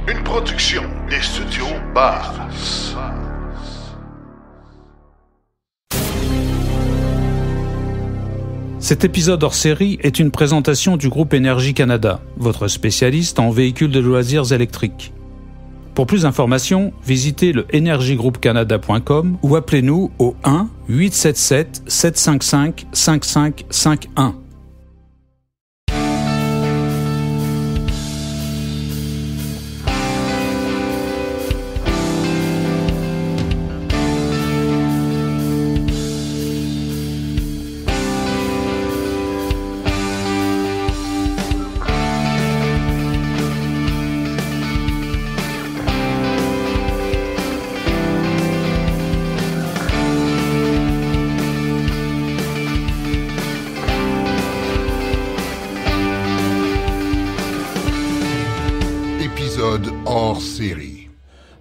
Une production des studios Bass. Cet épisode hors série est une présentation du groupe Énergie Canada, votre spécialiste en véhicules de loisirs électriques. Pour plus d'informations, visitez le energygroupcanada.com ou appelez-nous au 1 877 755 5551. Hors série.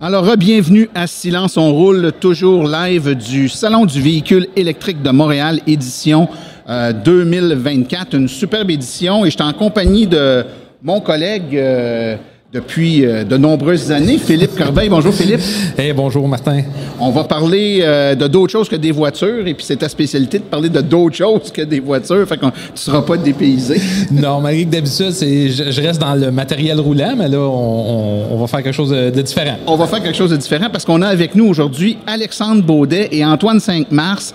Alors, bienvenue à Silence on roule, toujours live du Salon du véhicule électrique de Montréal, édition 2024. Une superbe édition et je suis en compagnie de mon collègue depuis de nombreuses années, Philippe Corbeil. Bonjour Philippe. Hey, bonjour Martin. On va parler de d'autres choses que des voitures et puis c'est ta spécialité de parler de d'autres choses que des voitures, fait que tu ne seras pas dépaysé. Non, malgré que d'habitude, je reste dans le matériel roulant, mais là, on va faire quelque chose de différent. On va faire quelque chose de différent parce qu'on a avec nous aujourd'hui Alexandre Baudet et Antoine Cinq-Mars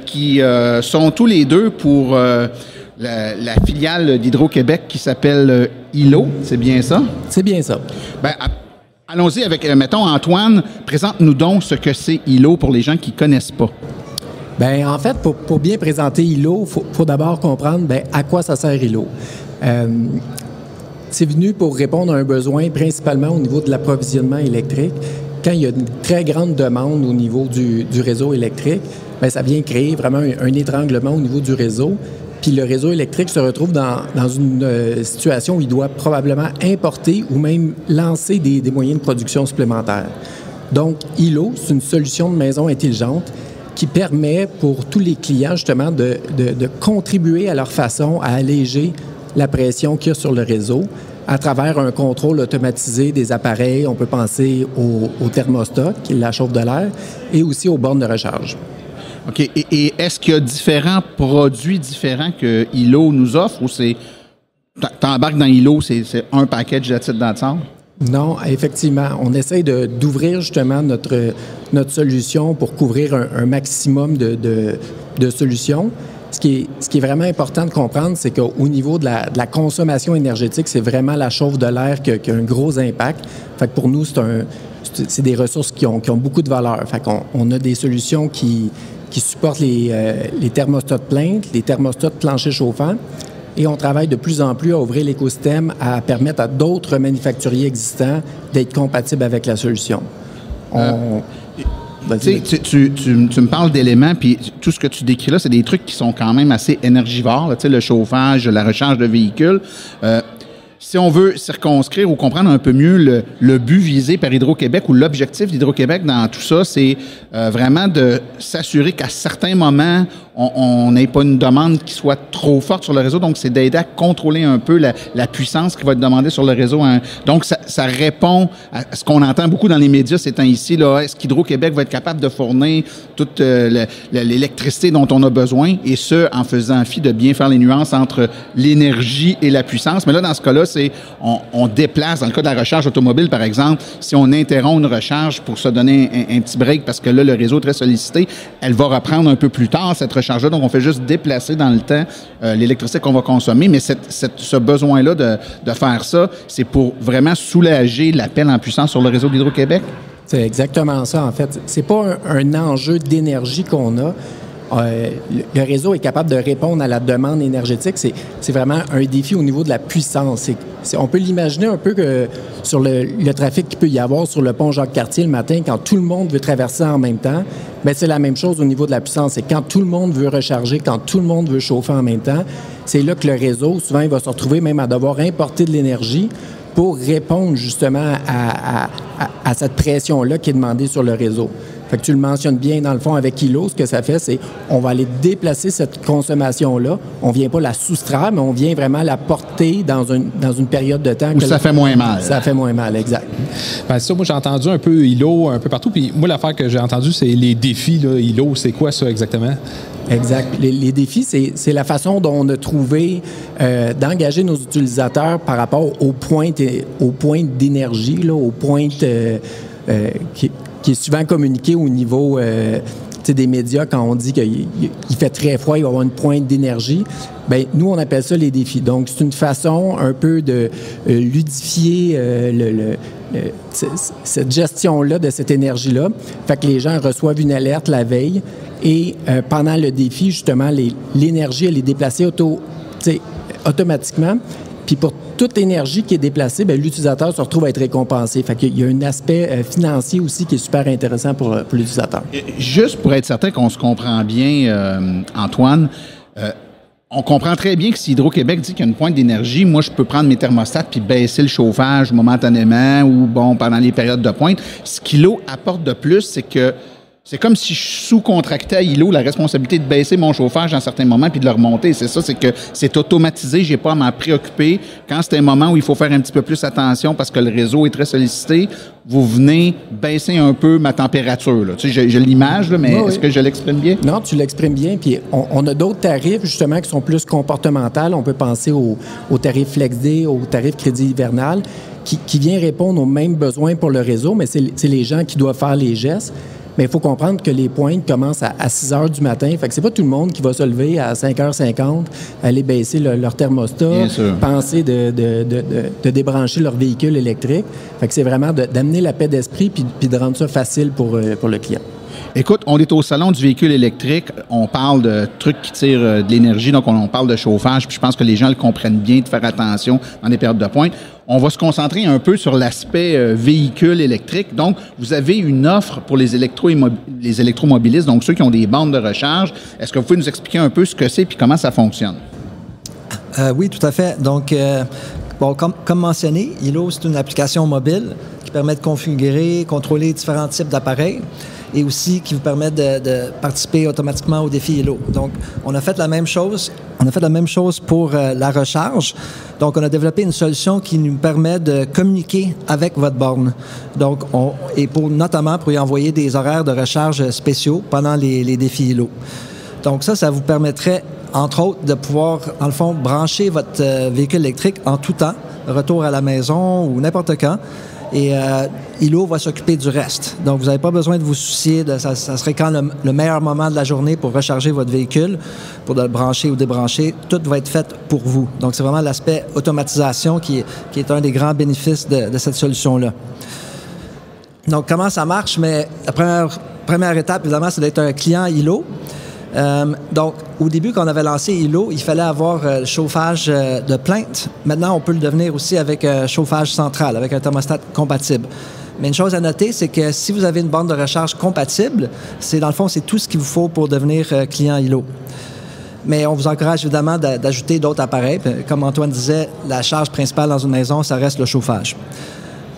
qui sont tous les deux pour la filiale d'Hydro-Québec qui s'appelle ILO. C'est bien ça? C'est bien ça. Ben, allons-y avec, mettons, Antoine, présente-nous donc ce que c'est ILO pour les gens qui ne connaissent pas. Bien, en fait, pour bien présenter ILO, il faut d'abord comprendre à quoi ça sert ILO. C'est venu pour répondre à un besoin principalement au niveau de l'approvisionnement électrique. Quand il y a une très grande demande au niveau du réseau électrique, bien, ça vient créer vraiment un étranglement au niveau du réseau. Puis le réseau électrique se retrouve dans une situation où il doit probablement importer ou même lancer des moyens de production supplémentaires. Donc, ILO, c'est une solution de maison intelligente qui permet pour tous les clients, justement, de contribuer à leur façon à alléger la pression qu'il y a sur le réseau à travers un contrôle automatisé des appareils. On peut penser au thermostat, qui est la chauffe de l'air, et aussi aux bornes de recharge. OK. Et est-ce qu'il y a différents produits différents que ILO nous offre ou c'est... T'embarques dans ILO, c'est un package de titre dans le centre? Non, effectivement. On essaie d'ouvrir justement notre solution pour couvrir un maximum de solutions. Ce qui est vraiment important de comprendre, c'est qu'au niveau de la consommation énergétique, c'est vraiment la chauffe de l'air qui a un gros impact. Fait que pour nous, c'est des ressources qui ont beaucoup de valeur. Fait qu'on a des solutions qui supportent les thermostats de plainte, les thermostats de plancher chauffant. Et on travaille de plus en plus à ouvrir l'écosystème, à permettre à d'autres manufacturiers existants d'être compatibles avec la solution. Tu me parles d'éléments, puis tout ce que tu décris là, c'est des trucs qui sont quand même assez énergivores, là, le chauffage, la recharge de véhicules. Si on veut circonscrire ou comprendre un peu mieux le but visé par Hydro-Québec ou l'objectif d'Hydro-Québec dans tout ça, c'est vraiment de s'assurer qu'à certains moments, on n'ait pas une demande qui soit trop forte sur le réseau. Donc, c'est d'aider à contrôler un peu la puissance qui va être demandée sur le réseau. Donc, ça répond à ce qu'on entend beaucoup dans les médias ces temps-ci. Là, est-ce qu'Hydro-Québec va être capable de fournir toute l'électricité dont on a besoin? Et ce, en faisant fi de bien faire les nuances entre l'énergie et la puissance. Mais là, dans ce cas-là, on déplace, dans le cas de la recharge automobile, par exemple, si on interrompt une recharge pour se donner un petit break parce que là, le réseau est très sollicité, elle va reprendre un peu plus tard, cette recharge-là. Donc, on fait juste déplacer dans le temps l'électricité qu'on va consommer. Mais ce besoin-là de faire ça, c'est pour vraiment soulager l'appel en puissance sur le réseau d'Hydro-Québec? C'est exactement ça, en fait. C'est pas un enjeu d'énergie qu'on a. Le réseau est capable de répondre à la demande énergétique. C'est vraiment un défi au niveau de la puissance. On peut l'imaginer un peu que sur le trafic qu'il peut y avoir sur le pont Jacques-Cartier le matin, quand tout le monde veut traverser en même temps, bien, c'est la même chose au niveau de la puissance. C'est quand tout le monde veut recharger, quand tout le monde veut chauffer en même temps, c'est là que le réseau, souvent, il va se retrouver même à devoir importer de l'énergie pour répondre justement à cette pression-là qui est demandée sur le réseau. Fait que tu le mentionnes bien, dans le fond, avec ILO, ce que ça fait, c'est on va aller déplacer cette consommation-là. On vient pas la soustraire, mais on vient vraiment la porter dans une période de temps. Où ça fait moins mal. Ça fait moins mal, exact. Ben, ça, moi, j'ai entendu un peu ILO un peu partout. Puis moi, l'affaire que j'ai entendue, c'est les défis. Là. ILO, c'est quoi ça exactement? Exact. Les défis, c'est la façon dont on a trouvé d'engager nos utilisateurs par rapport aux pointes d'énergie, là, aux pointes qui est souvent communiqué au niveau des médias quand on dit qu'il fait très froid, il va y avoir une pointe d'énergie. Bien, nous, on appelle ça les défis. Donc, c'est une façon un peu de ludifier cette gestion-là de cette énergie-là. Fait que les gens reçoivent une alerte la veille et pendant le défi, justement, l'énergie, elle est déplacée automatiquement. Puis pour toute énergie qui est déplacée, bien, l'utilisateur se retrouve à être récompensé. Fait qu'il y a un aspect financier aussi qui est super intéressant pour l'utilisateur. Juste pour être certain qu'on se comprend bien, Antoine, on comprend très bien que si Hydro-Québec dit qu'il y a une pointe d'énergie, moi, je peux prendre mes thermostats puis baisser le chauffage momentanément ou, pendant les périodes de pointe. Ce qu'ILO apporte de plus, c'est que c'est comme si je sous-contractais à ILO la responsabilité de baisser mon chauffage à certains moments puis de le remonter. C'est ça, c'est que c'est automatisé, j'ai pas à m'en préoccuper. Quand c'est un moment où il faut faire un petit peu plus attention parce que le réseau est très sollicité, vous venez baisser un peu ma température. Là. Tu sais, j'ai l'image, là, mais est-ce que je l'exprime bien? Non, tu l'exprimes bien. Puis on a d'autres tarifs, justement, qui sont plus comportementaux. On peut penser au tarif FlexD, au tarif crédit hivernal, qui vient répondre aux mêmes besoins pour le réseau, mais c'est les gens qui doivent faire les gestes. Mais il faut comprendre que les pointes commencent à 6 heures du matin. Fait que c'est pas tout le monde qui va se lever à 5h50, aller baisser leur thermostat, penser de débrancher leur véhicule électrique. Fait que c'est vraiment d'amener la paix d'esprit puis de rendre ça facile pour le client. Écoute, on est au salon du véhicule électrique. On parle de trucs qui tirent de l'énergie, donc on parle de chauffage, puis je pense que les gens le comprennent bien de faire attention dans les périodes de pointe. On va se concentrer un peu sur l'aspect véhicule électrique. Donc, vous avez une offre pour les électromobilistes, donc ceux qui ont des bandes de recharge. Est-ce que vous pouvez nous expliquer un peu ce que c'est puis comment ça fonctionne? Oui, tout à fait. Donc, comme mentionné, ILO, c'est une application mobile qui permet de configurer, contrôler différents types d'appareils et aussi qui vous permet de participer automatiquement au défi ILO. Donc, on a fait la même chose. On a fait la même chose pour la recharge. Donc, on a développé une solution qui nous permet de communiquer avec votre borne. Donc, notamment pour y envoyer des horaires de recharge spéciaux pendant les défis ILO. Donc, ça vous permettrait, entre autres, de pouvoir, dans le fond, brancher votre véhicule électrique en tout temps, retour à la maison ou n'importe quand. Et ILO va s'occuper du reste. Donc, vous n'avez pas besoin de vous soucier de ça serait quand le meilleur moment de la journée pour recharger votre véhicule, pour le brancher ou débrancher. Tout va être fait pour vous. Donc, c'est vraiment l'aspect automatisation qui est un des grands bénéfices de cette solution-là. Donc, comment ça marche? Mais la première étape, évidemment, c'est d'être un client ILO. Donc, au début, quand on avait lancé ILO, il fallait avoir le chauffage de plainte. Maintenant, on peut le devenir aussi avec chauffage central, avec un thermostat compatible. Mais une chose à noter, c'est que si vous avez une borne de recharge compatible, dans le fond, c'est tout ce qu'il vous faut pour devenir client ILO. Mais on vous encourage évidemment d'ajouter d'autres appareils. Comme Antoine disait, la charge principale dans une maison, ça reste le chauffage.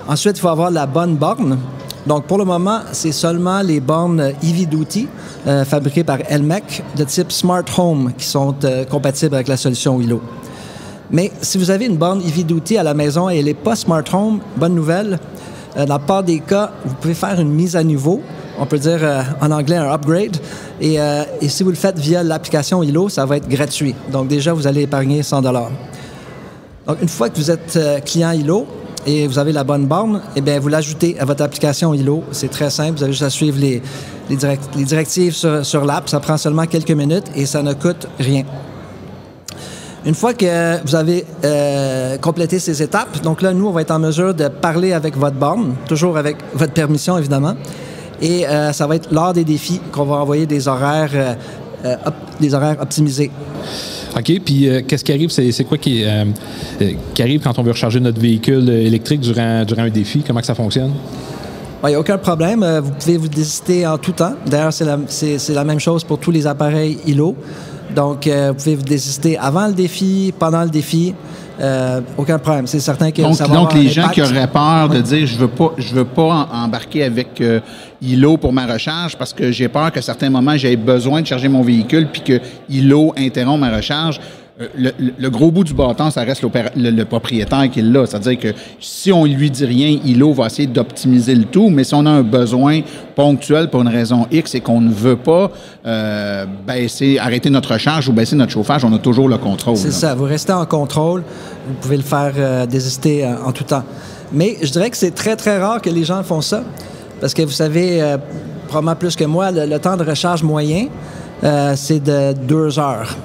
Ensuite, il faut avoir la bonne borne. Donc, pour le moment, c'est seulement les bornes EV Duty fabriquées par Elmec de type Smart Home qui sont compatibles avec la solution ILO. Mais si vous avez une borne EV Duty à la maison et elle n'est pas Smart Home, bonne nouvelle, dans la plupart des cas, vous pouvez faire une mise à niveau. On peut dire en anglais un upgrade. Et si vous le faites via l'application ILO, ça va être gratuit. Donc, déjà, vous allez épargner $100. Donc, une fois que vous êtes client ILO, et vous avez la bonne borne, eh bien, vous l'ajoutez à votre application ILO. C'est très simple. Vous avez juste à suivre les directives sur l'app. Ça prend seulement quelques minutes et ça ne coûte rien. Une fois que vous avez complété ces étapes, donc là, nous, on va être en mesure de parler avec votre borne, toujours avec votre permission, évidemment. Et ça va être lors des défis qu'on va envoyer des horaires optimisés. OK, puis qu'est-ce qui arrive? C'est quoi qui arrive quand on veut recharger notre véhicule électrique durant un défi? Comment que ça fonctionne? Il n'y a aucun problème. Vous pouvez vous désister en tout temps. D'ailleurs, c'est la même chose pour tous les appareils ILO. Donc, vous pouvez vous désister avant le défi, pendant le défi. aucun problème. C'est certain que donc les gens qui auraient peur de dire je veux pas embarquer avec ILO pour ma recharge parce que j'ai peur qu'à certains moments j'ai besoin de charger mon véhicule puis que ILO interrompt ma recharge. Le gros bout du bâton, ça reste le propriétaire qui l'a. C'est-à-dire que si on lui dit rien, ILO va essayer d'optimiser le tout, mais si on a un besoin ponctuel pour une raison X et qu'on ne veut pas arrêter notre recharge ou baisser notre chauffage, on a toujours le contrôle. C'est ça. Vous restez en contrôle. Vous pouvez le faire désister en tout temps. Mais je dirais que c'est très, très rare que les gens font ça. Parce que vous savez, probablement plus que moi, le temps de recharge moyen, c'est de 2 heures.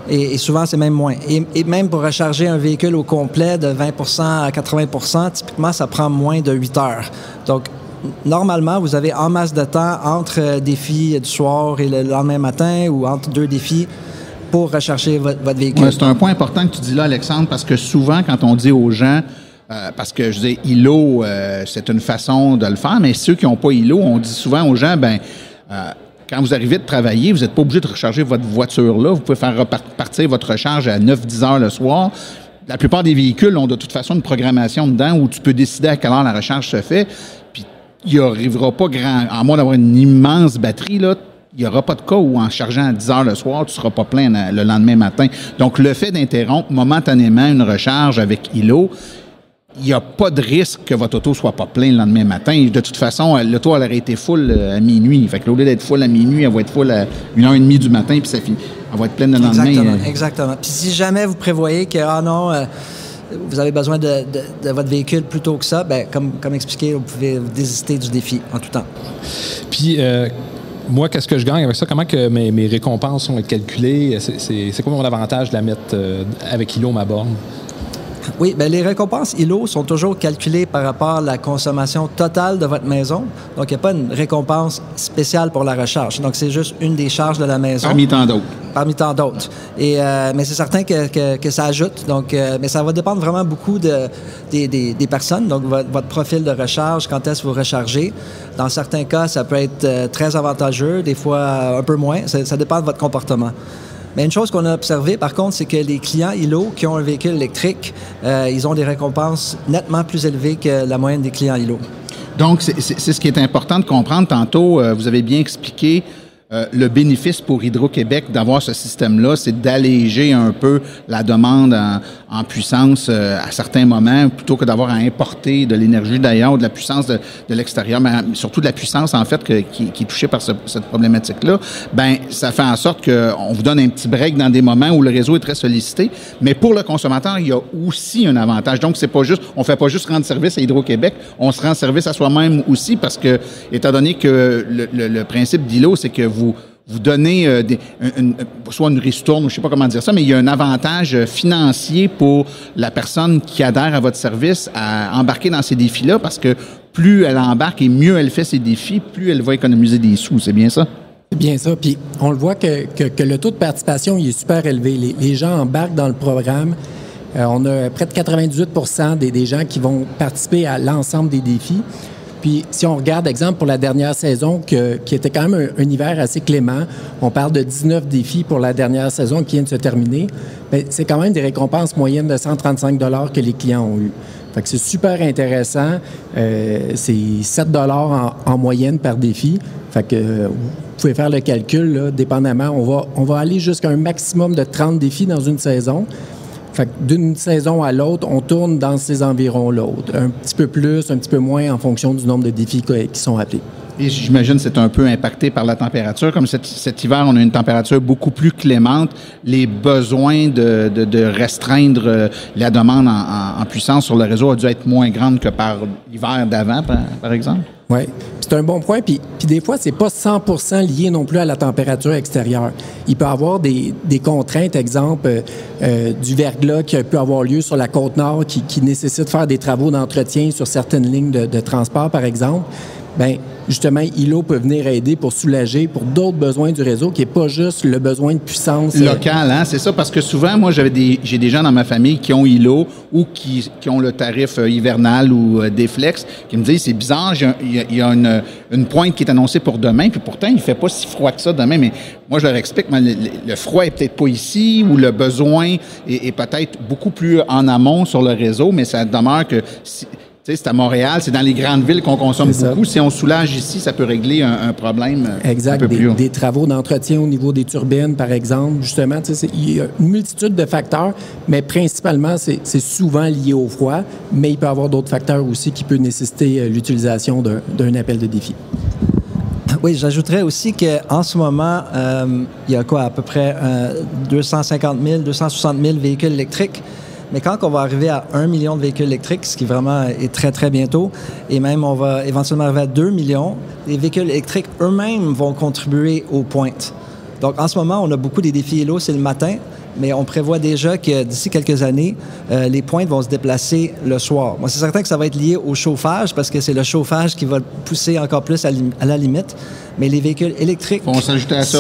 Et souvent, c'est même moins. Et même pour recharger un véhicule au complet de 20% à 80%, typiquement, ça prend moins de 8 heures. Donc, normalement, vous avez en masse de temps entre défis du soir et le lendemain matin ou entre 2 défis pour recharger votre véhicule. Ouais, c'est un point important que tu dis là, Alexandre, parce que souvent, quand on dit aux gens, parce que je dis ILO, c'est une façon de le faire, mais ceux qui n'ont pas ILO, on dit souvent aux gens, quand vous arrivez de travailler, vous n'êtes pas obligé de recharger votre voiture là. Vous pouvez faire repartir votre recharge à 9-10 heures le soir. La plupart des véhicules ont de toute façon une programmation dedans où tu peux décider à quelle heure la recharge se fait. Puis, il n'y arrivera pas à moins d'avoir une immense batterie, là, il n'y aura pas de cas où en chargeant à 10 heures le soir, tu ne seras pas plein le lendemain matin. Donc, le fait d'interrompre momentanément une recharge avec ILO, il n'y a pas de risque que votre auto soit pas plein le lendemain matin. De toute façon, l'auto, elle aurait été full à minuit. Fait que au lieu d'être full à minuit, elle va être full à 1h30 du matin, puis ça finit. Elle va être pleine le lendemain. Exactement. Puis si jamais vous prévoyez que, vous avez besoin de votre véhicule plus tôt que ça, comme expliqué, vous pouvez désister du défi en tout temps. Puis, moi, qu'est-ce que je gagne avec ça? Comment que mes récompenses sont calculées? C'est quoi mon avantage de la mettre avec ILO, ma borne? Oui, les récompenses ILO sont toujours calculées par rapport à la consommation totale de votre maison. Donc, il n'y a pas une récompense spéciale pour la recharge. Donc, c'est juste une des charges de la maison. Parmi tant d'autres. Parmi tant d'autres. Mais c'est certain que ça ajoute. Donc, mais ça va dépendre vraiment beaucoup des personnes. Donc, votre profil de recharge, quand est-ce que vous rechargez. Dans certains cas, ça peut être très avantageux, des fois un peu moins. Ça dépend de votre comportement. Mais une chose qu'on a observée, par contre, c'est que les clients ILO qui ont un véhicule électrique, ils ont des récompenses nettement plus élevées que la moyenne des clients ILO. Donc, c'est ce qui est important de comprendre. Tantôt, vous avez bien expliqué le bénéfice pour Hydro-Québec d'avoir ce système-là, c'est d'alléger un peu la demande en puissance à certains moments, plutôt que d'avoir à importer de l'énergie d'ailleurs, de la puissance de l'extérieur, mais surtout de la puissance, en fait, qui est touchée par cette problématique-là. Ça fait en sorte qu'on vous donne un petit break dans des moments où le réseau est très sollicité, mais pour le consommateur, il y a aussi un avantage. Donc, c'est pas juste, on fait pas juste rendre service à Hydro-Québec, on se rend service à soi-même aussi, parce que, étant donné que le principe d'ILO, c'est que vous donnez soit une ristourne, je sais pas comment dire ça, mais il y a un avantage financier pour la personne qui adhère à votre service à embarquer dans ces défis-là, parce que plus elle embarque et mieux elle fait ses défis, plus elle va économiser des sous. C'est bien ça? C'est bien ça. Puis on le voit que le taux de participation il est super élevé. Les gens embarquent dans le programme. On a près de 98% des gens qui vont participer à l'ensemble des défis. Puis, si on regarde, exemple, pour la dernière saison, qui était quand même un hiver assez clément, on parle de 19 défis pour la dernière saison qui vient de se terminer, bien, c'est quand même des récompenses moyennes de 135 $ que les clients ont eues. Fait que c'est super intéressant. C'est 7 $ en moyenne par défi. Fait que vous pouvez faire le calcul, là, dépendamment. On va aller jusqu'à un maximum de 30 défis dans une saison. Fait que d'une saison à l'autre, on tourne dans ces environs-là. Un petit peu plus, un petit peu moins en fonction du nombre de défis qui sont appelés. Et j'imagine que c'est un peu impacté par la température. Comme cet hiver, on a une température beaucoup plus clémente. Les besoins de restreindre la demande en puissance sur le réseau a dû être moins grande que par l'hiver d'avant, par exemple? Oui, c'est un bon point. Puis des fois, c'est pas 100% lié non plus à la température extérieure. Il peut y avoir des contraintes, exemple, du verglas qui peut avoir lieu sur la côte nord qui nécessite de faire des travaux d'entretien sur certaines lignes de transport, par exemple. bien, justement, ILO peut venir aider pour soulager pour d'autres besoins du réseau, qui n'est pas juste le besoin de puissance locale, hein, c'est ça, parce que souvent, moi, j'ai des gens dans ma famille qui ont ILO ou qui ont le tarif hivernal ou des flex, qui me disent, c'est bizarre, il y a une pointe qui est annoncée pour demain, puis pourtant, il ne fait pas si froid que ça demain, mais moi, je leur explique, le froid est peut-être pas ici, ou le besoin est peut-être beaucoup plus en amont sur le réseau, mais ça demeure que... c'est à Montréal, c'est dans les grandes villes qu'on consomme beaucoup. Si on soulage ici, ça peut régler un problème un peu plus haut. Des travaux d'entretien au niveau des turbines, par exemple. Justement, il y a une multitude de facteurs, mais principalement, c'est souvent lié au froid, mais il peut y avoir d'autres facteurs aussi qui peuvent nécessiter l'utilisation d'un appel de défi. Oui, j'ajouterais aussi qu'en ce moment, il y a à peu près 250 000, 260 000 véhicules électriques. Mais quand on va arriver à 1 million de véhicules électriques, ce qui vraiment est très, très bientôt, et même on va éventuellement arriver à 2 millions, les véhicules électriques eux-mêmes vont contribuer aux pointes. Donc, en ce moment, on a beaucoup des défis ILO, c'est le matin, mais on prévoit déjà que d'ici quelques années, les pointes vont se déplacer le soir. Moi, c'est certain que ça va être lié au chauffage, parce que c'est le chauffage qui va le pousser encore plus à la limite. Mais les véhicules électriques, on s'ajoute à ça,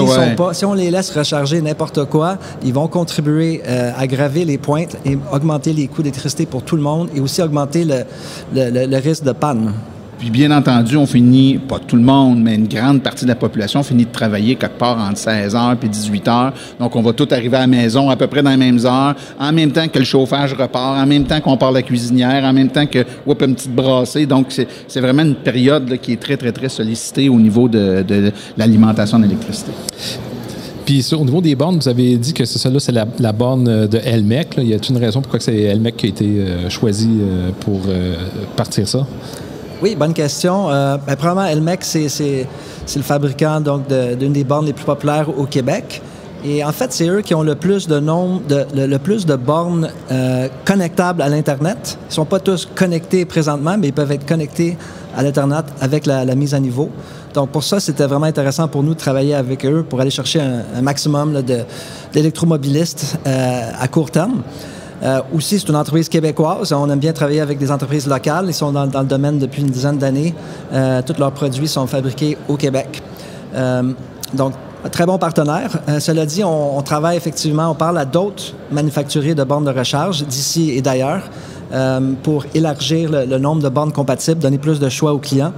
si on les laisse recharger n'importe quoi, ils vont contribuer à graver les pointes et augmenter les coûts d'électricité pour tout le monde et aussi augmenter le risque de panne. Puis bien entendu, on finit, pas tout le monde, mais une grande partie de la population finit de travailler quelque part entre 16h puis 18h. Donc, on va tout arriver à la maison à peu près dans les mêmes heures, en même temps que le chauffage repart, en même temps qu'on part la cuisinière, en même temps que, une petite brassée. Donc, c'est vraiment une période là, qui est très, très, très sollicitée au niveau de l'alimentation en électricité. Puis au niveau des bornes, vous avez dit que c'est la borne de Elmec. Là. Y a-t-il une raison pourquoi c'est Elmec qui a été choisi pour partir ça? Oui, bonne question. Premièrement, Elmec, c'est le fabricant donc d'une des bornes les plus populaires au Québec. Et en fait, c'est eux qui ont le plus de bornes connectables à l'Internet. Ils ne sont pas tous connectés présentement, mais ils peuvent être connectés à l'Internet avec la mise à niveau. Donc, pour ça, c'était vraiment intéressant pour nous de travailler avec eux pour aller chercher un maximum là, d'électromobilistes à court terme. Aussi, c'est une entreprise québécoise. On aime bien travailler avec des entreprises locales. Ils sont dans le domaine depuis une dizaine d'années. Tous leurs produits sont fabriqués au Québec. Donc, très bon partenaire. Cela dit, on travaille effectivement, on parle à d'autres manufacturiers de bornes de recharge d'ici et d'ailleurs pour élargir le nombre de bornes compatibles, donner plus de choix aux clients.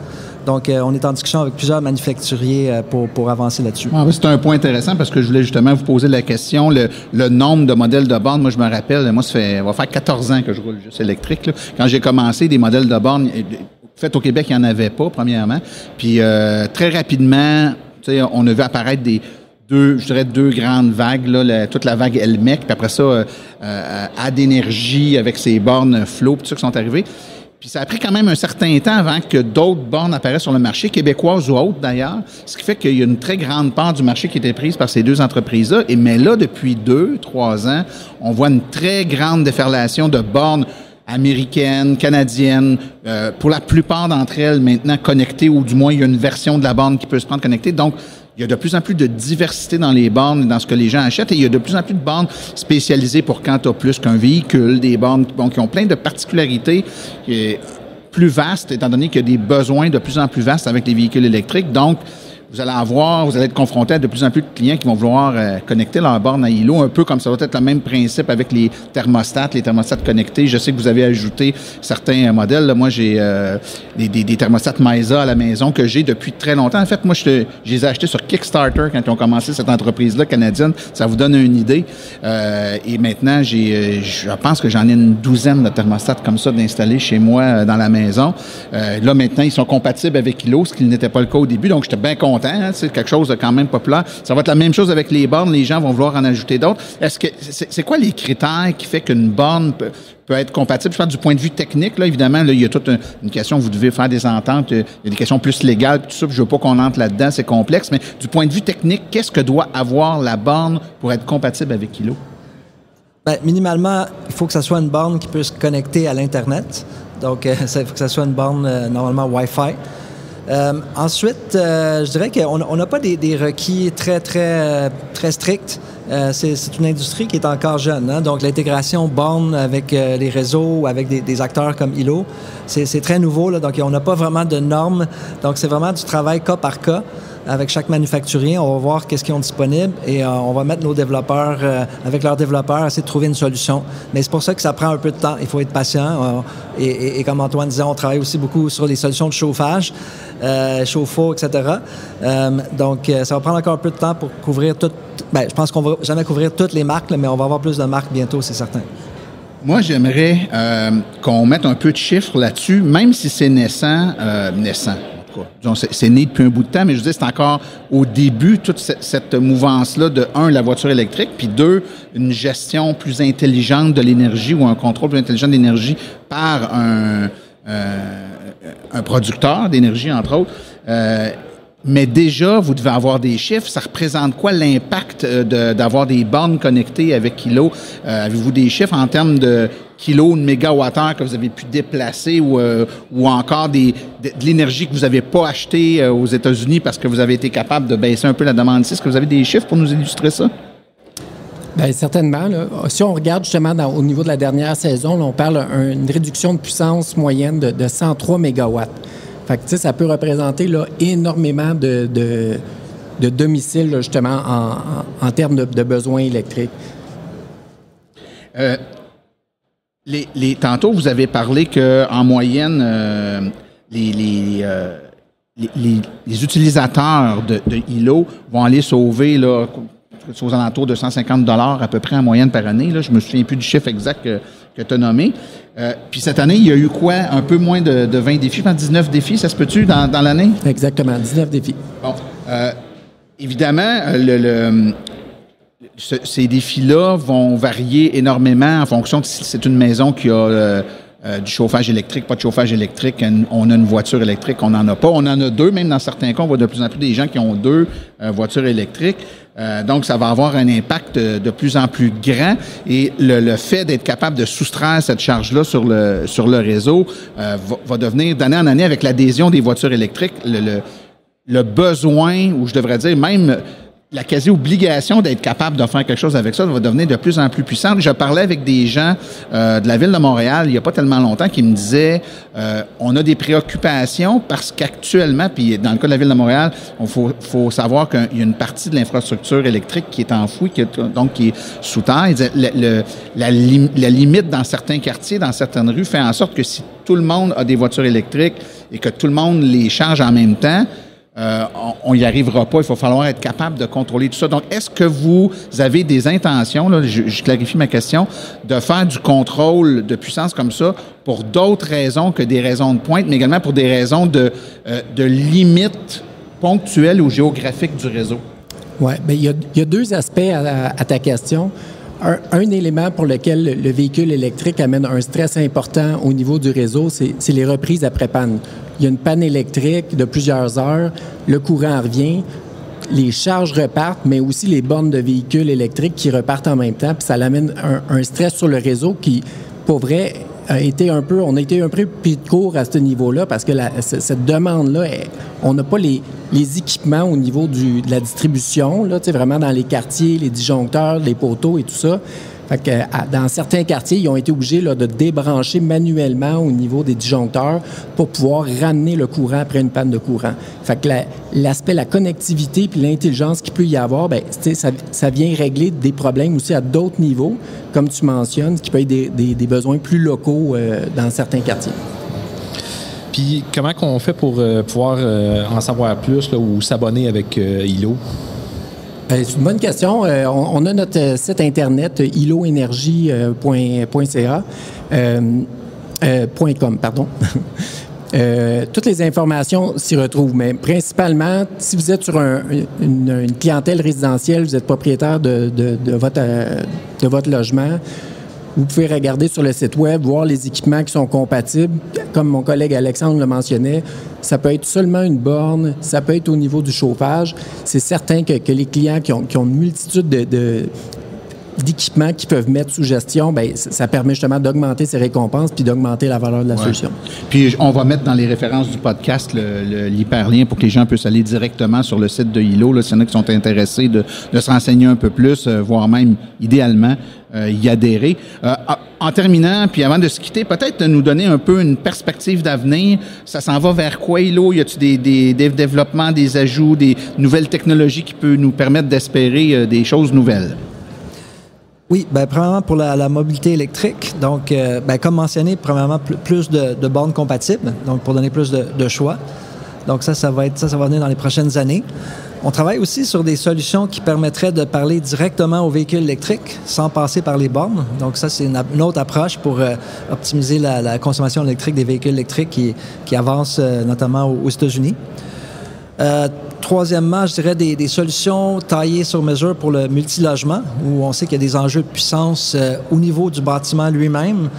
Donc, on est en discussion avec plusieurs manufacturiers pour avancer là-dessus. C'est un point intéressant parce que je voulais justement vous poser la question, le nombre de modèles de bornes. Moi, je me rappelle, ça va faire 14 ans que je roule juste électrique. Là. Quand j'ai commencé, des modèles de bornes, fait au Québec, il n'y en avait pas, premièrement. Puis, très rapidement, on a vu apparaître deux grandes vagues, là, toute la vague Elmec, puis après ça, Ad Énergie avec ses bornes Flow, puis tout ça qui sont arrivés. Puis ça a pris quand même un certain temps avant que d'autres bornes apparaissent sur le marché, québécoises ou autres d'ailleurs, ce qui fait qu'il y a une très grande part du marché qui était prise par ces deux entreprises-là. Mais là, depuis 2-3 ans, on voit une très grande déferlation de bornes américaines, canadiennes, pour la plupart d'entre elles maintenant connectées, ou du moins il y a une version de la borne qui peut se prendre connectée. Donc, il y a de plus en plus de diversité dans les bornes et dans ce que les gens achètent, et il y a de plus en plus de bornes spécialisées pour quand tu as plus qu'un véhicule, des bornes qui ont plein de particularités plus vastes, étant donné qu'il y a des besoins de plus en plus vastes avec les véhicules électriques. Donc, vous allez être confronté à de plus en plus de clients qui vont vouloir connecter leur borne à ILO, un peu comme ça va être le même principe avec les thermostats connectés. Je sais que vous avez ajouté certains modèles. Là, moi, j'ai des thermostats Mysa à la maison que j'ai depuis très longtemps. En fait, moi, je les ai achetés sur Kickstarter quand ils ont commencé cette entreprise-là canadienne. Ça vous donne une idée. Et maintenant, je pense que j'en ai une douzaine de thermostats comme ça d'installer chez moi dans la maison. Là, maintenant, ils sont compatibles avec ILO, ce qui n'était pas le cas au début. Donc, j'étais bien content. C'est quelque chose de quand même populaire. Ça va être la même chose avec les bornes. Les gens vont vouloir en ajouter d'autres. Est-ce que c'est quoi les critères qui fait qu'une borne peut être compatible? Je parle du point de vue technique. Là, évidemment, là, il y a toute une question. Vous devez faire des ententes. Il y a des questions plus légales. Tout ça, je veux pas qu'on entre là-dedans. C'est complexe. Mais du point de vue technique, qu'est-ce que doit avoir la borne pour être compatible avec ILO? Bien, minimalement, il faut que ça soit une borne qui peut se connecter à l'Internet. Donc, il faut que ça soit une borne normalement Wi-Fi. Ensuite, je dirais qu'on n'a pas des requis très, très, très stricts. c'est une industrie qui est encore jeune. Hein? Donc, l'intégration borne avec les réseaux, avec des acteurs comme ILO, c'est très nouveau. Là. Donc, on n'a pas vraiment de normes. Donc, c'est vraiment du travail cas par cas. Avec chaque manufacturier, on va voir qu'est-ce qu'ils ont disponible et on va mettre nos développeurs, avec leurs développeurs, essayer de trouver une solution. Mais c'est pour ça que ça prend un peu de temps. Il faut être patient. Et comme Antoine disait, on travaille aussi beaucoup sur les solutions de chauffage, chauffe-eau, etc. Donc, ça va prendre encore un peu de temps pour couvrir toutes... Bien, je pense qu'on va jamais couvrir toutes les marques, là, mais on va avoir plus de marques bientôt, c'est certain. Moi, j'aimerais qu'on mette un peu de chiffres là-dessus, même si c'est naissant. Disons, c'est né depuis un bout de temps, mais je veux dire, c'est encore au début, toute cette mouvance-là de, un, la voiture électrique, puis deux, une gestion plus intelligente de l'énergie ou un contrôle plus intelligent de l'énergie par un producteur d'énergie, entre autres. Mais déjà, vous devez avoir des chiffres. Ça représente quoi l'impact d'avoir des bornes connectées avec Kilo? Avez-vous des chiffres en termes de kilos, de mégawattheures que vous avez pu déplacer ou encore de l'énergie que vous n'avez pas achetée aux États-Unis parce que vous avez été capable de baisser un peu la demande ici? Est-ce que vous avez des chiffres pour nous illustrer ça? Bien, certainement. Là. Si on regarde justement au niveau de la dernière saison, là, on parle d'une réduction de puissance moyenne de 103 mégawatts. Fait que, tu sais, ça peut représenter là, énormément de domiciles, là, justement, en termes de besoins électriques. Tantôt, vous avez parlé qu'en moyenne, les utilisateurs de ILO vont aller sauver là, aux alentours de 150 $ à peu près en moyenne par année. Là. Je me souviens plus du chiffre exact que tu as nommé. Puis cette année, il y a eu quoi? Un peu moins de 20 défis, je pense 19 défis, ça se peut-tu dans l'année? Exactement, 19 défis. Bon. Évidemment, ces défis-là vont varier énormément en fonction de si c'est une maison qui a du chauffage électrique, pas de chauffage électrique, on a une voiture électrique, on n'en a pas. On en a deux, même dans certains cas, on voit de plus en plus des gens qui ont deux voitures électriques. Donc, ça va avoir un impact de plus en plus grand. Et le fait d'être capable de soustraire cette charge-là sur le réseau va devenir, d'année en année, avec l'adhésion des voitures électriques, le besoin, ou je devrais dire même la quasi-obligation d'être capable de faire quelque chose avec ça va devenir de plus en plus puissante. Je parlais avec des gens de la Ville de Montréal il n'y a pas tellement longtemps qui me disaient on a des préoccupations parce qu'actuellement, puis dans le cas de la Ville de Montréal, il faut savoir qu'il y a une partie de l'infrastructure électrique qui est enfouie, qui est sous terre. Ils disaient, la limite dans certains quartiers, dans certaines rues, fait en sorte que si tout le monde a des voitures électriques et que tout le monde les charge en même temps, on n'y arrivera pas. Il va falloir être capable de contrôler tout ça. Donc, est-ce que vous avez des intentions, là, je clarifie ma question, de faire du contrôle de puissance comme ça pour d'autres raisons que des raisons de pointe, mais également pour des raisons de limites ponctuelles ou géographiques du réseau? Oui, bien, il y a deux aspects à ta question. Un élément pour lequel le véhicule électrique amène un stress important au niveau du réseau, c'est les reprises après panne. Il y a une panne électrique de plusieurs heures, le courant revient, les charges repartent, mais aussi les bornes de véhicules électriques qui repartent en même temps, puis ça amène un stress sur le réseau qui, pour vrai, on a été un peu pris de court à ce niveau-là parce que cette demande-là, on n'a pas les équipements au niveau de la distribution, là, vraiment dans les quartiers, les disjoncteurs, les poteaux et tout ça. Fait que, dans certains quartiers, ils ont été obligés là, de débrancher manuellement au niveau des disjoncteurs pour pouvoir ramener le courant après une panne de courant. Fait que l'aspect, la connectivité puis l'intelligence qu'il peut y avoir, bien, ça vient régler des problèmes aussi à d'autres niveaux, comme tu mentionnes, qui peut être des besoins plus locaux dans certains quartiers. Puis, comment on fait pour pouvoir en savoir plus là, ou s'abonner avec ILO? C'est une bonne question. On a notre site Internet, iloenergie.ca, .com, pardon. Toutes les informations s'y retrouvent, mais principalement, si vous êtes sur une clientèle résidentielle, vous êtes propriétaire de votre logement, vous pouvez regarder sur le site web, voir les équipements qui sont compatibles. Comme mon collègue Alexandre le mentionnait, ça peut être seulement une borne, ça peut être au niveau du chauffage. C'est certain que les clients qui ont une multitude d'équipements qu'ils peuvent mettre sous gestion, bien, ça permet justement d'augmenter ces récompenses puis d'augmenter la valeur de la solution. Puis on va mettre dans les références du podcast l'hyperlien pour que les gens puissent aller directement sur le site de ILO, là, s'il y en a qui sont intéressés de se renseigner un peu plus, voire même idéalement y adhérer. En terminant, puis avant de se quitter, peut-être de nous donner un peu une perspective d'avenir. Ça s'en va vers quoi, ILO? Y a-t-il des développements, des ajouts, des nouvelles technologies qui peuvent nous permettre d'espérer des choses nouvelles? Oui, bien, premièrement, pour la mobilité électrique, donc, bien, comme mentionné, premièrement, plus de bornes compatibles, donc pour donner plus de choix. Donc ça va venir dans les prochaines années. On travaille aussi sur des solutions qui permettraient de parler directement aux véhicules électriques sans passer par les bornes. Donc ça, c'est une autre approche pour optimiser la consommation électrique des véhicules électriques qui avance notamment aux États-Unis. Troisièmement, je dirais des solutions taillées sur mesure pour le multilogement, où on sait qu'il y a des enjeux de puissance au niveau du bâtiment lui-même.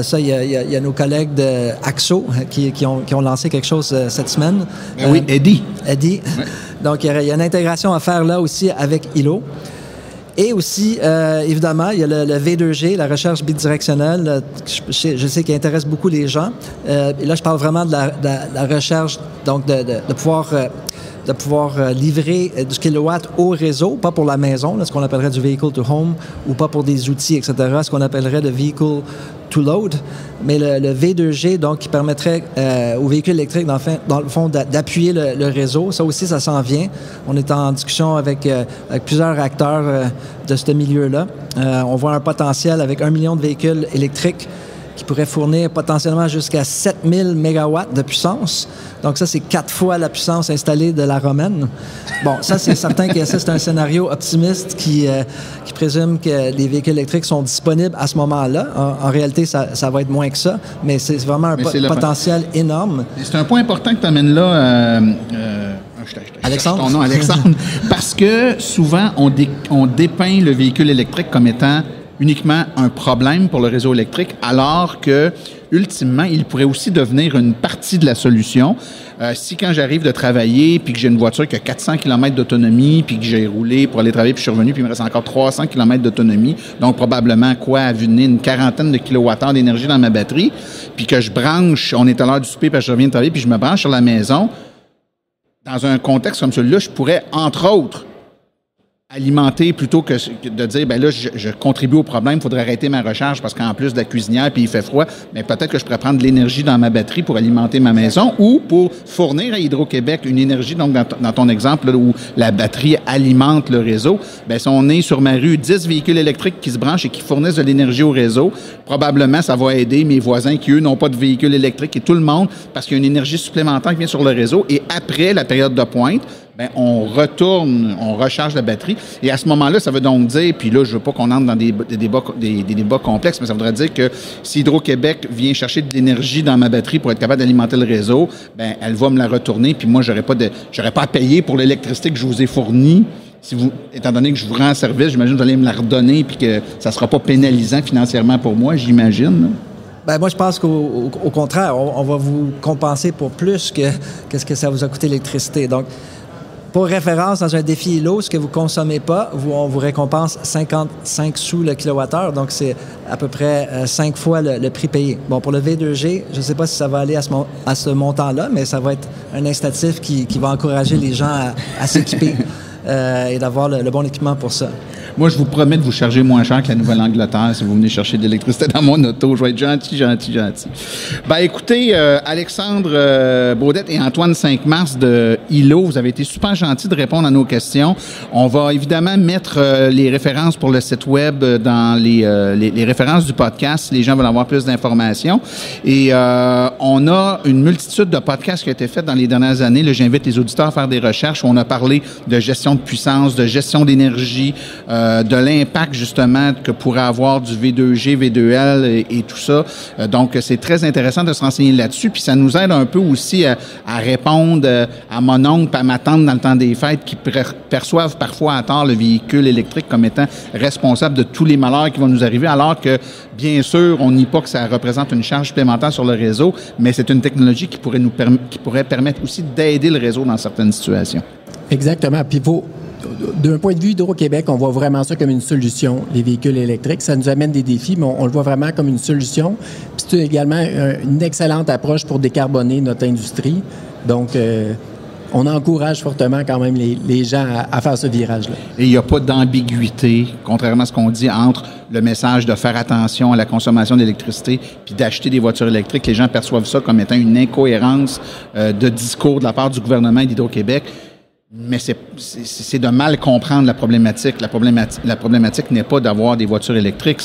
Ça, il y a nos collègues de Axo qui ont lancé quelque chose cette semaine. Oui, Eddie. Oui. Donc, il y a une intégration à faire là aussi avec ILO. Et aussi, évidemment, il y a le V2G, la recherche bidirectionnelle. Je sais qu'il intéresse beaucoup les gens. Et là, je parle vraiment de la recherche, donc de pouvoir livrer du kilowatt au réseau, pas pour la maison, là, ce qu'on appellerait du vehicle to home, ou pas pour des outils, etc., ce qu'on appellerait le vehicle to load, mais le V2G, donc, qui permettrait aux véhicules électriques, dans le fond, d'appuyer le réseau. Ça aussi, ça s'en vient. On est en discussion avec plusieurs acteurs de ce milieu-là. On voit un potentiel avec 1 million de véhicules électriques qui pourrait fournir potentiellement jusqu'à 7000 mégawatts de puissance. Donc ça, c'est 4 fois la puissance installée de la romaine. Bon, ça, c'est certain que ça, c'est un scénario optimiste qui présume que les véhicules électriques sont disponibles à ce moment-là. En réalité, ça va être moins que ça, mais c'est vraiment un potentiel énorme. C'est un point important que tu amènes là, Alexandre? Ton nom, Alexandre. Parce que souvent, on dépeint le véhicule électrique comme étant uniquement un problème pour le réseau électrique, alors que, ultimement, il pourrait aussi devenir une partie de la solution. Si quand j'arrive de travailler, puis que j'ai une voiture qui a 400 km d'autonomie, puis que j'ai roulé pour aller travailler, puis je suis revenu, puis il me reste encore 300 km d'autonomie, donc probablement une quarantaine de kilowattheures d'énergie dans ma batterie, puis que je branche, on est à l'heure du souper, puis je reviens de travailler, puis je me branche sur la maison, dans un contexte comme celui-là, je pourrais, entre autres, alimenter plutôt que de dire, ben là, je contribue au problème, il faudrait arrêter ma recharge parce qu'en plus de la cuisinière, puis il fait froid, mais peut-être que je pourrais prendre de l'énergie dans ma batterie pour alimenter ma maison ou pour fournir à Hydro-Québec une énergie, donc dans ton exemple là, où la batterie alimente le réseau, ben si on est sur ma rue 10 véhicules électriques qui se branchent et qui fournissent de l'énergie au réseau, probablement ça va aider mes voisins qui, eux, n'ont pas de véhicules électriques et tout le monde parce qu'il y a une énergie supplémentaire qui vient sur le réseau et après la période de pointe, ben, on recharge la batterie. Et à ce moment-là, ça veut donc dire, puis là, je veux pas qu'on entre dans des débats complexes, mais ça voudrait dire que si Hydro-Québec vient chercher de l'énergie dans ma batterie pour être capable d'alimenter le réseau, ben, elle va me la retourner, puis moi, j'aurais pas à payer pour l'électricité que je vous ai fournie. Étant donné que je vous rends service, j'imagine que vous allez me la redonner, puis que ça sera pas pénalisant financièrement pour moi, j'imagine. Ben moi, je pense qu'au contraire, on va vous compenser pour plus que ce que ça vous a coûté l'électricité. Donc, pour référence, dans un défi ILO, ce que vous ne consommez pas, on vous récompense 55 sous le kilowattheure, donc c'est à peu près 5 fois le prix payé. Bon, pour le V2G, je ne sais pas si ça va aller à ce montant-là, mais ça va être un incitatif qui va encourager les gens à s'équiper et d'avoir le bon équipement pour ça. Moi, je vous promets de vous charger moins cher que la Nouvelle-Angleterre si vous venez chercher de l'électricité dans mon auto. Je vais être gentil. Ben, écoutez, Alexandre Baudette et Antoine 5 mars de ILO, vous avez été super gentils de répondre à nos questions. On va évidemment mettre les références pour le site web dans les références du podcast si les gens veulent avoir plus d'informations. Et on a une multitude de podcasts qui ont été faits dans les dernières années. Là, j'invite les auditeurs à faire des recherches où on a parlé de gestion de puissance, de gestion d'énergie, de l'impact justement que pourrait avoir du V2G, V2L et tout ça. Donc, c'est très intéressant de se renseigner là-dessus. Puis ça nous aide un peu aussi à répondre à mon oncle, à ma tante dans le temps des fêtes qui perçoivent parfois à tort le véhicule électrique comme étant responsable de tous les malheurs qui vont nous arriver, alors que, bien sûr, on nie pas que ça représente une charge supplémentaire sur le réseau, mais c'est une technologie qui pourrait permettre aussi d'aider le réseau dans certaines situations. Exactement. Puis d'un point de vue Hydro-Québec, on voit vraiment ça comme une solution, les véhicules électriques. Ça nous amène des défis, mais on le voit vraiment comme une solution. Puis c'est également une excellente approche pour décarboner notre industrie. Donc, on encourage fortement quand même les gens à faire ce virage-là. Et il n'y a pas d'ambiguïté, contrairement à ce qu'on dit, entre le message de faire attention à la consommation d'électricité puis d'acheter des voitures électriques. Les gens perçoivent ça comme étant une incohérence de discours de la part du gouvernement et d'Hydro-Québec. Mais c'est de mal comprendre la problématique. La problématique n'est pas d'avoir des voitures électriques.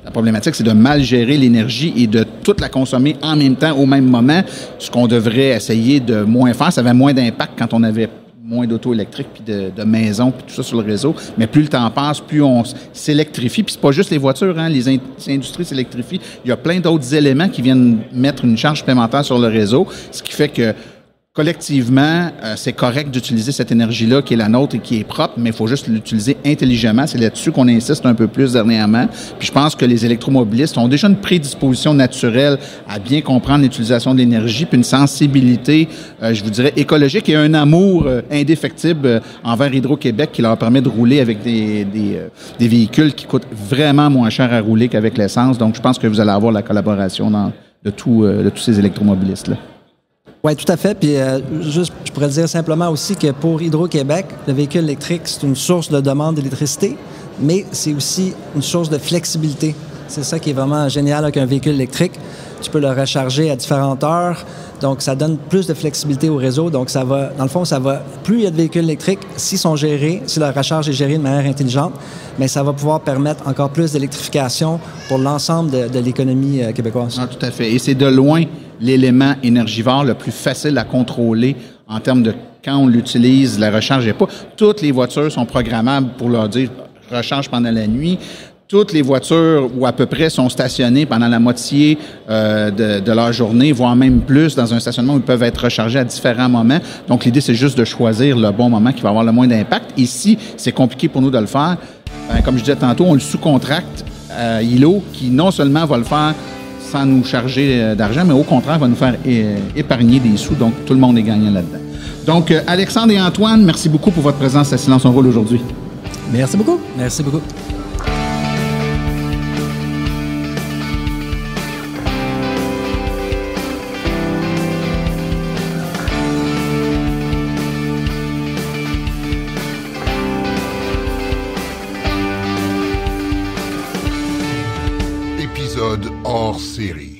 La problématique, c'est de mal gérer l'énergie et de toute la consommer en même temps, au même moment, ce qu'on devrait essayer de moins faire. Ça avait moins d'impact quand on avait moins d'auto électriques puis de maisons puis tout ça sur le réseau. Mais plus le temps passe, plus on s'électrifie. Puis c'est pas juste les voitures, hein. Les industries s'électrifient. Il y a plein d'autres éléments qui viennent mettre une charge supplémentaire sur le réseau, ce qui fait que collectivement, c'est correct d'utiliser cette énergie-là qui est la nôtre et qui est propre, mais il faut juste l'utiliser intelligemment. C'est là-dessus qu'on insiste un peu plus dernièrement. Puis je pense que les électromobilistes ont déjà une prédisposition naturelle à bien comprendre l'utilisation de l'énergie, puis une sensibilité, je vous dirais, écologique et un amour indéfectible envers Hydro-Québec qui leur permet de rouler avec des véhicules qui coûtent vraiment moins cher à rouler qu'avec l'essence. Donc, je pense que vous allez avoir la collaboration de tous ces électromobilistes-là. Oui, tout à fait. Puis juste, je pourrais dire simplement aussi que pour Hydro-Québec, le véhicule électrique, c'est une source de demande d'électricité, mais c'est aussi une source de flexibilité. C'est ça qui est vraiment génial avec un véhicule électrique. Tu peux le recharger à différentes heures, donc ça donne plus de flexibilité au réseau. Donc ça va, dans le fond, plus il y a de véhicules électriques, si la recharge est gérée de manière intelligente, mais ça va pouvoir permettre encore plus d'électrification pour l'ensemble de l'économie québécoise. Ah, tout à fait. Et c'est de loin l'élément énergivore le plus facile à contrôler en termes de quand on l'utilise, la recharge n'est pas. Toutes les voitures sont programmables pour leur dire recharge pendant la nuit. Toutes les voitures, ou à peu près, sont stationnées pendant la moitié de leur journée, voire même plus, dans un stationnement où ils peuvent être rechargés à différents moments. Donc, l'idée, c'est juste de choisir le bon moment qui va avoir le moins d'impact. Ici, c'est compliqué pour nous de le faire. Comme je disais tantôt, on le sous-contracte à ILO, qui non seulement va le faire sans nous charger d'argent, mais au contraire, va nous faire épargner des sous. Donc, tout le monde est gagnant là-dedans. Donc, Alexandre et Antoine, merci beaucoup pour votre présence à Silence on roule aujourd'hui. Merci beaucoup. Merci beaucoup. Épisode hors série.